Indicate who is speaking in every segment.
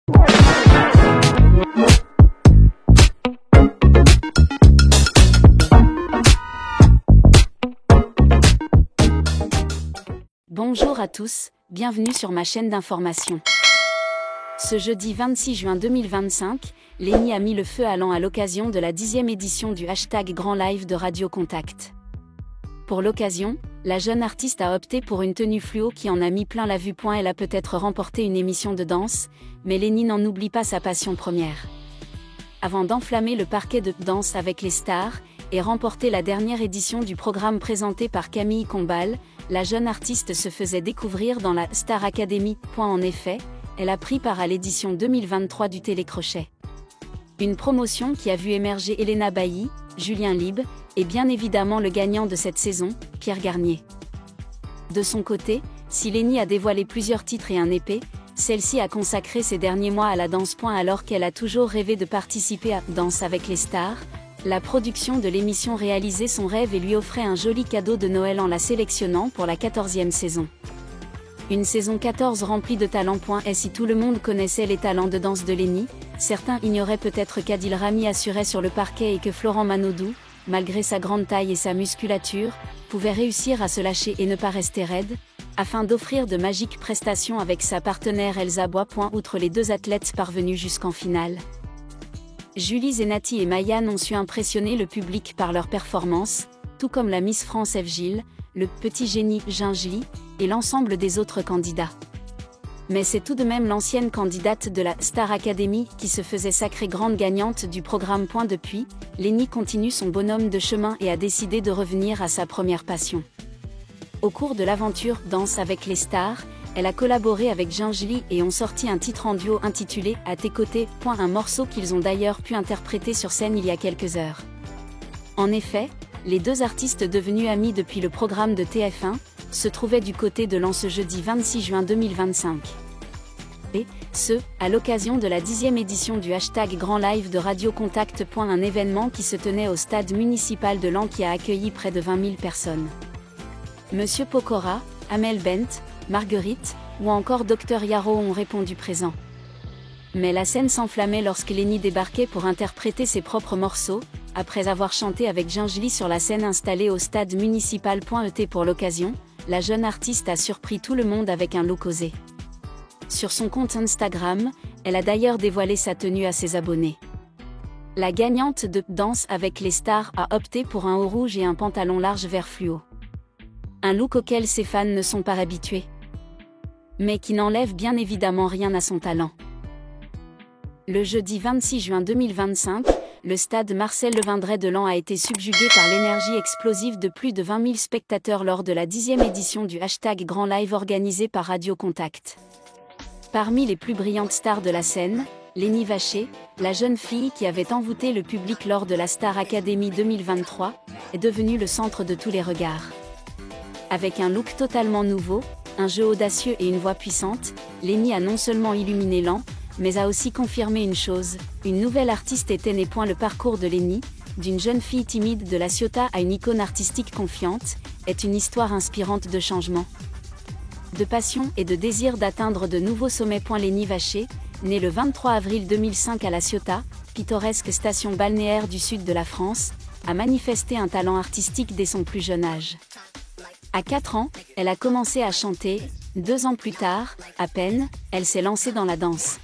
Speaker 1: Bonjour à tous, bienvenue sur ma chaîne d'information. Ce jeudi 26 juin 2025, Lenny a mis le feu à l'an à l'occasion de la 10e édition du #Grand Live de Radio Contact. Pour l'occasion, la jeune artiste a opté pour une tenue fluo qui en a mis plein la vue. Elle a peut-être remporté une émission de danse, mais Lenny n'en oublie pas sa passion première. Avant d'enflammer le parquet de Danse avec les stars, et remporter la dernière édition du programme présenté par Camille Combal, la jeune artiste se faisait découvrir dans la Star Academy. En effet, elle a pris part à l'édition 2023 du Télécrochet. Une promotion qui a vu émerger Elena Bailly, Julien Lieb, et bien évidemment le gagnant de cette saison, Pierre Garnier. De son côté, si Lenny a dévoilé plusieurs titres et un EP, celle-ci a consacré ses derniers mois à la danse. Alors qu'elle a toujours rêvé de participer à Danse avec les stars, la production de l'émission réalisait son rêve et lui offrait un joli cadeau de Noël en la sélectionnant pour la 14e saison. Une saison 14 remplie de talents. Et si tout le monde connaissait les talents de danse de Lenny, certains ignoraient peut-être qu'Adil Rami assurait sur le parquet et que Florent Manodou, malgré sa grande taille et sa musculature, pouvait réussir à se lâcher et ne pas rester raide, afin d'offrir de magiques prestations avec sa partenaire Elsa Bois. Outre les deux athlètes parvenus jusqu'en finale, Julie Zenati et Mayanne ont su impressionner le public par leur performance, tout comme la Miss France F. Gilles, le petit génie Gingli, et l'ensemble des autres candidats. Mais c'est tout de même l'ancienne candidate de la Star Academy qui se faisait sacrée grande gagnante du programme. Depuis, Lenny continue son bonhomme de chemin et a décidé de revenir à sa première passion. Au cours de l'aventure Danse avec les stars, elle a collaboré avec Gingli et ont sorti un titre en duo intitulé « À tes côtés », un morceau qu'ils ont d'ailleurs pu interpréter sur scène il y a quelques heures. En effet, les deux artistes devenus amis depuis le programme de TF1, se trouvaient du côté de l'an ce jeudi 26 juin 2025. Et, ce, à l'occasion de la 10e édition du #Grand Live de Radio Contact. Un événement qui se tenait au stade municipal de Laon qui a accueilli près de 20 000 personnes. Monsieur Pokora, Amel Bent, Marguerite, ou encore Dr Yaro ont répondu présents. Mais la scène s'enflammait lorsque Lenny débarquait pour interpréter ses propres morceaux, après avoir chanté avec Gingli sur la scène installée au stade municipal. Pour l'occasion, la jeune artiste a surpris tout le monde avec un look osé. Sur son compte Instagram, elle a d'ailleurs dévoilé sa tenue à ses abonnés. La gagnante de Danse avec les stars a opté pour un haut rouge et un pantalon large vert fluo. Un look auquel ses fans ne sont pas habitués, mais qui n'enlève bien évidemment rien à son talent. Le jeudi 26 juin 2025, le stade Marcel Levindret de Laon a été subjugué par l'énergie explosive de plus de 20 000 spectateurs lors de la 10e édition du #Grand Live organisé par Radio Contact. Parmi les plus brillantes stars de la scène, Lenny Vacher, la jeune fille qui avait envoûté le public lors de la Star Academy 2023, est devenue le centre de tous les regards. Avec un look totalement nouveau, un jeu audacieux et une voix puissante, Lenny a non seulement illuminé Laon, mais a aussi confirmé une chose, une nouvelle artiste était née. Le parcours de Lenny, d'une jeune fille timide de La Ciotat à une icône artistique confiante, est une histoire inspirante de changement, de passion et de désir d'atteindre de nouveaux sommets. Lenny Vacher, née le 23 avril 2005 à La Ciotat, pittoresque station balnéaire du sud de la France, a manifesté un talent artistique dès son plus jeune âge. À 4 ans, elle a commencé à chanter. 2 ans plus tard, à peine, elle s'est lancée dans la danse.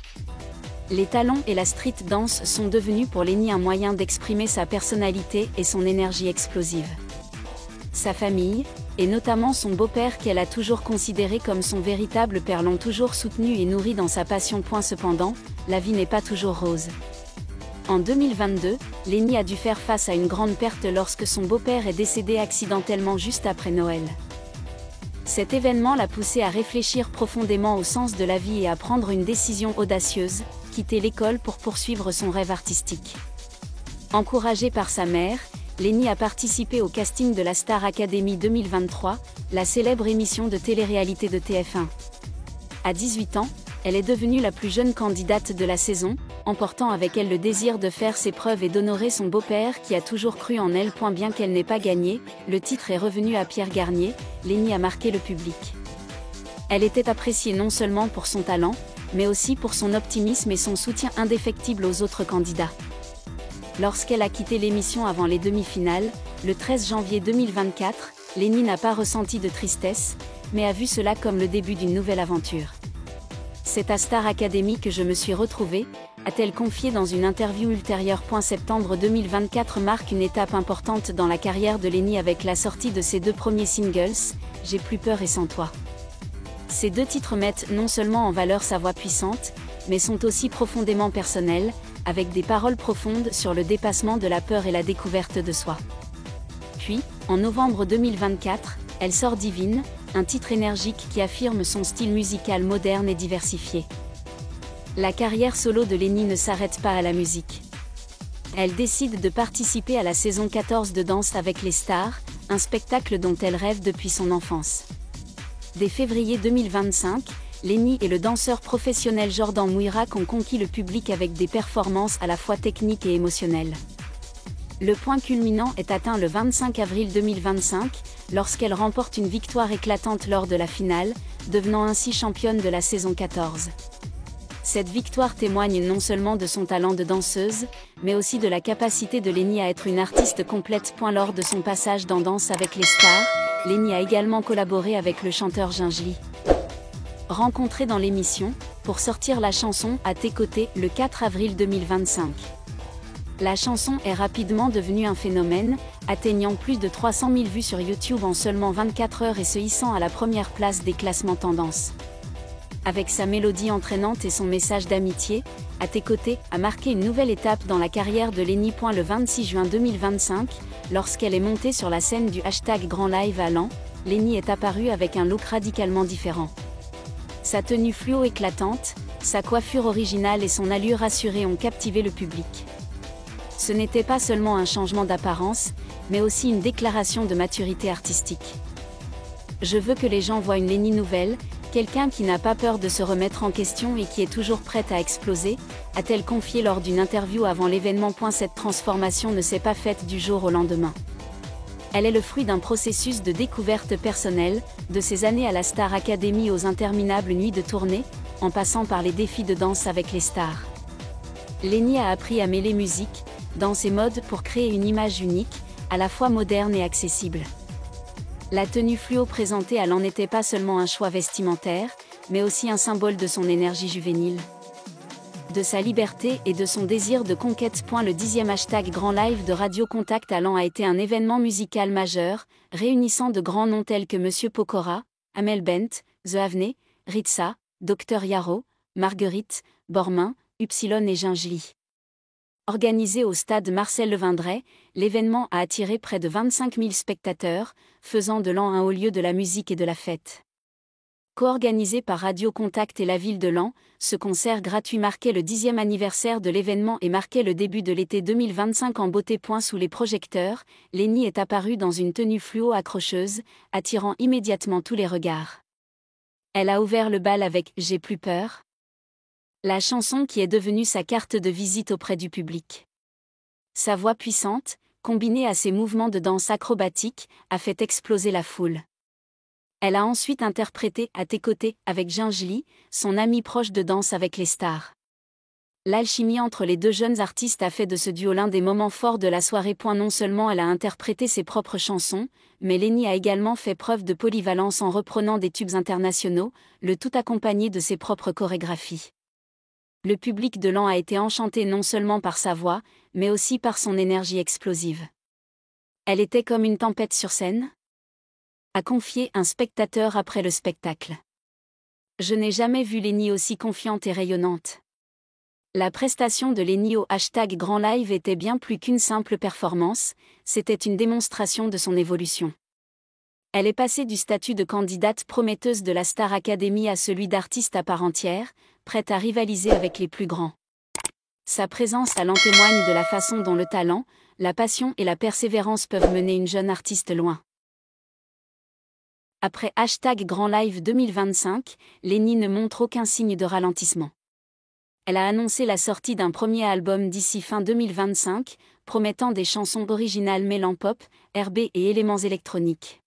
Speaker 1: Les talons et la street dance sont devenus pour Lenny un moyen d'exprimer sa personnalité et son énergie explosive. Sa famille, et notamment son beau-père qu'elle a toujours considéré comme son véritable père, l'ont toujours soutenu et nourri dans sa passion. Cependant, la vie n'est pas toujours rose. En 2022, Lenny a dû faire face à une grande perte lorsque son beau-père est décédé accidentellement juste après Noël. Cet événement l'a poussé à réfléchir profondément au sens de la vie et à prendre une décision audacieuse, quitter l'école pour poursuivre son rêve artistique. Encouragée par sa mère, Lenny a participé au casting de la Star Academy 2023, la célèbre émission de télé-réalité de TF1. À 18 ans, elle est devenue la plus jeune candidate de la saison, emportant avec elle le désir de faire ses preuves et d'honorer son beau-père qui a toujours cru en elle. Bien qu'elle n'ait pas gagné, le titre est revenu à Pierre Garnier. Lenny a marqué le public. Elle était appréciée non seulement pour son talent, mais aussi pour son optimisme et son soutien indéfectible aux autres candidats. Lorsqu'elle a quitté l'émission avant les demi-finales, le 13 janvier 2024, Lenny n'a pas ressenti de tristesse, mais a vu cela comme le début d'une nouvelle aventure. C'est à Star Academy que je me suis retrouvée, a-t-elle confié dans une interview ultérieure. Septembre 2024 marque une étape importante dans la carrière de Lenny avec la sortie de ses 2 premiers singles, J'ai plus peur et Sans toi. Ces 2 titres mettent non seulement en valeur sa voix puissante, mais sont aussi profondément personnels, avec des paroles profondes sur le dépassement de la peur et la découverte de soi. Puis, en novembre 2024, elle sort Divine, un titre énergique qui affirme son style musical moderne et diversifié. La carrière solo de Lenny ne s'arrête pas à la musique. Elle décide de participer à la saison 14 de Danse avec les stars, un spectacle dont elle rêve depuis son enfance. Dès février 2025, Lenny et le danseur professionnel Jordan Mouirak ont conquis le public avec des performances à la fois techniques et émotionnelles. Le point culminant est atteint le 25 avril 2025, lorsqu'elle remporte une victoire éclatante lors de la finale, devenant ainsi championne de la saison 14. Cette victoire témoigne non seulement de son talent de danseuse, mais aussi de la capacité de Lenny à être une artiste complète. Lors de son passage dans Danse avec les stars, Lenny a également collaboré avec le chanteur Gingely. Rencontré dans l'émission, pour sortir la chanson À tes côtés le 4 avril 2025. La chanson est rapidement devenue un phénomène, atteignant plus de 300 000 vues sur YouTube en seulement 24 heures et se hissant à la première place des classements tendance. Avec sa mélodie entraînante et son message d'amitié, À tes côtés a marqué une nouvelle étape dans la carrière de Lenny. Le 26 juin 2025, lorsqu'elle est montée sur la scène du #Grand Live à Laon, Lenny est apparue avec un look radicalement différent. Sa tenue fluo éclatante, sa coiffure originale et son allure assurée ont captivé le public. Ce n'était pas seulement un changement d'apparence, mais aussi une déclaration de maturité artistique. Je veux que les gens voient une Lenny nouvelle, quelqu'un qui n'a pas peur de se remettre en question et qui est toujours prête à exploser, a-t-elle confié lors d'une interview avant l'événement. Cette transformation ne s'est pas faite du jour au lendemain. Elle est le fruit d'un processus de découverte personnelle, de ses années à la Star Academy aux interminables nuits de tournée, en passant par les défis de Danse avec les stars. Lenny a appris à mêler musique, danse et mode pour créer une image unique, à la fois moderne et accessible. La tenue fluo présentée à Laon n'était pas seulement un choix vestimentaire, mais aussi un symbole de son énergie juvénile, de sa liberté et de son désir de conquête. Le 10e Grand Live de Radio Contact à Laon a été un événement musical majeur, réunissant de grands noms tels que Monsieur Pokora, Amel Bent, The Avney, Ritza, Dr Yaro, Marguerite, Bormin, Upsilon et Gingely. Organisé au stade Marcel Levindret, l'événement a attiré près de 25 000 spectateurs, faisant de Laon un haut lieu de la musique et de la fête. Co-organisé par Radio Contact et la ville de Laon, ce concert gratuit marquait le 10e anniversaire de l'événement et marquait le début de l'été 2025 en beauté. Sous les projecteurs, Lenny est apparue dans une tenue fluo accrocheuse, attirant immédiatement tous les regards. Elle a ouvert le bal avec « J'ai plus peur », la chanson qui est devenue sa carte de visite auprès du public. Sa voix puissante, combinée à ses mouvements de danse acrobatiques, a fait exploser la foule. Elle a ensuite interprété À tes côtés avec Gingely, son ami proche de Danse avec les stars. L'alchimie entre les 2 jeunes artistes a fait de ce duo l'un des moments forts de la soirée. Non seulement elle a interprété ses propres chansons, mais Lenny a également fait preuve de polyvalence en reprenant des tubes internationaux, le tout accompagné de ses propres chorégraphies. Le public de Laon a été enchanté non seulement par sa voix, mais aussi par son énergie explosive. Elle était comme une tempête sur scène, a confié un spectateur après le spectacle. Je n'ai jamais vu Lenny aussi confiante et rayonnante. La prestation de Lenny au #Grand Live était bien plus qu'une simple performance, c'était une démonstration de son évolution. Elle est passée du statut de candidate prometteuse de la Star Academy à celui d'artiste à part entière, prête à rivaliser avec les plus grands. Sa présence à Laon témoigne de la façon dont le talent, la passion et la persévérance peuvent mener une jeune artiste loin. Après #Grand Live 2025, Lenny ne montre aucun signe de ralentissement. Elle a annoncé la sortie d'un premier album d'ici fin 2025, promettant des chansons originales mêlant pop, R&B et éléments électroniques.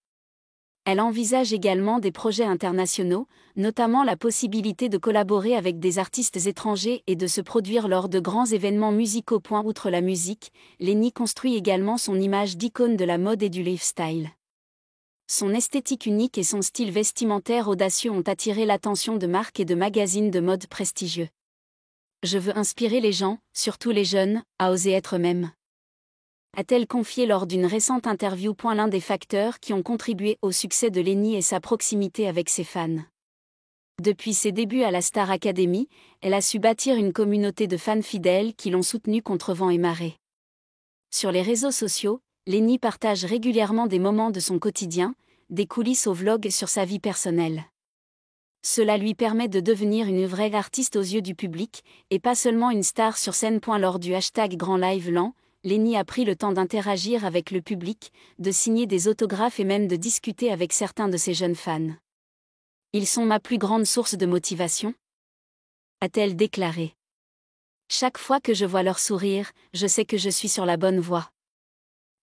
Speaker 1: Elle envisage également des projets internationaux, notamment la possibilité de collaborer avec des artistes étrangers et de se produire lors de grands événements musicaux. Outre la musique, Lenny construit également son image d'icône de la mode et du lifestyle. Son esthétique unique et son style vestimentaire audacieux ont attiré l'attention de marques et de magazines de mode prestigieux. Je veux inspirer les gens, surtout les jeunes, à oser être eux-mêmes, a-t-elle confié lors d'une récente interview. L'un des facteurs qui ont contribué au succès de Lenny est sa proximité avec ses fans. Depuis ses débuts à la Star Academy, elle a su bâtir une communauté de fans fidèles qui l'ont soutenue contre vent et marée. Sur les réseaux sociaux, Lenny partage régulièrement des moments de son quotidien, des coulisses aux vlogs sur sa vie personnelle. Cela lui permet de devenir une vraie artiste aux yeux du public, et pas seulement une star sur scène. Lors du #Grand Live LAN, Lenny a pris le temps d'interagir avec le public, de signer des autographes et même de discuter avec certains de ses jeunes fans. Ils sont ma plus grande source de motivation, a-t-elle déclaré. Chaque fois que je vois leur sourire, je sais que je suis sur la bonne voie.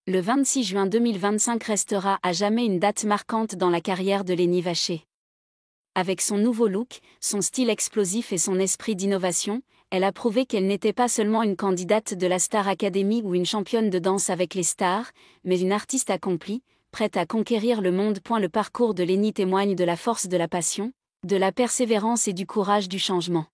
Speaker 1: Le 26 juin 2025 restera à jamais une date marquante dans la carrière de Lenny Vacher. Avec son nouveau look, son style explosif et son esprit d'innovation, elle a prouvé qu'elle n'était pas seulement une candidate de la Star Academy ou une championne de danse avec les stars, mais une artiste accomplie, prête à conquérir le monde. Le parcours de Lenny témoigne de la force de la passion, de la persévérance et du courage du changement.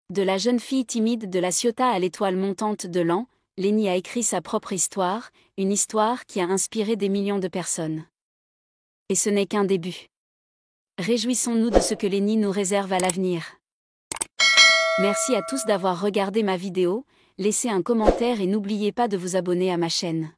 Speaker 1: De la jeune fille timide de la Ciotat à l'étoile montante de l'an, Lenny a écrit sa propre histoire, une histoire qui a inspiré des millions de personnes. Et ce n'est qu'un début. Réjouissons-nous de ce que Lenny nous réserve à l'avenir. Merci à tous d'avoir regardé ma vidéo, laissez un commentaire et n'oubliez pas de vous abonner à ma chaîne.